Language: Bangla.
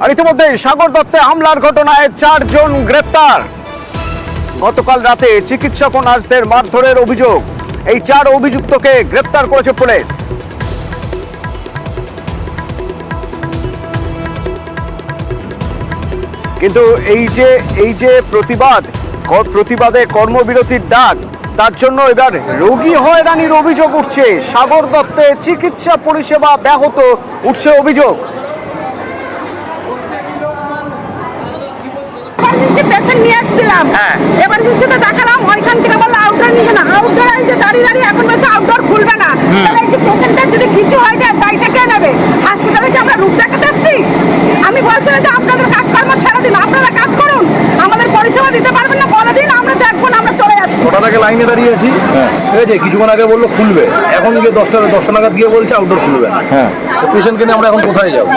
আর ইতিমধ্যে সাগর দত্তে হামলার ঘটনায় 4 জন গ্রেপ্তার। গতকাল রাতে চিকিৎসক ও নার্সদের মারধরের অভিযোগ, এই 4 অভিযুক্তকে গ্রেপ্তার করেছে পুলিশ। কিন্তু এই যে প্রতিবাদে কর্মবিরতির ডাক, তার জন্য এবার রোগী হয়রানির অভিযোগ উঠছে। সাগর দত্তে চিকিৎসা পরিষেবা ব্যাহত, উঠছে অভিযোগ। পেশেন্ট নিয়ে এসেছিলাম, এমার্জেন্সিতে দেখালাম, ওইখান থেকে বললো আউটডোর নিবে না। আউটডোর এই যে দাঁড়িয়ে এখন বলছে আউটডোর খুলবে না। তাহলে এই যে পেশেন্টের যদি কিছু হয়ে যায় তাইটা কে নেবে? হাসপাতালে কি আমরা রূপ দেখাতে এসেছি? আমি বলছি যে আপনাদের কাজকর্ম ছেড়ে দিন, আপনারা কাজ করুন, আমাদের পরিষেবা দিতে পারবেন না বলে দিন, আমরা দেখবো না, আমরা চলে যাচ্ছি। 6টা থেকে লাইনে দাঁড়িয়ে আছি, ঠিক আছে। কিছুক্ষণ আগে বললো খুলবে, এখন গিয়ে 10টা নাগাদ গিয়ে বলছে আউটডোর খুলবে না। তো পেশেন্টকে নিয়ে আমরা এখন কোথায় যাবো?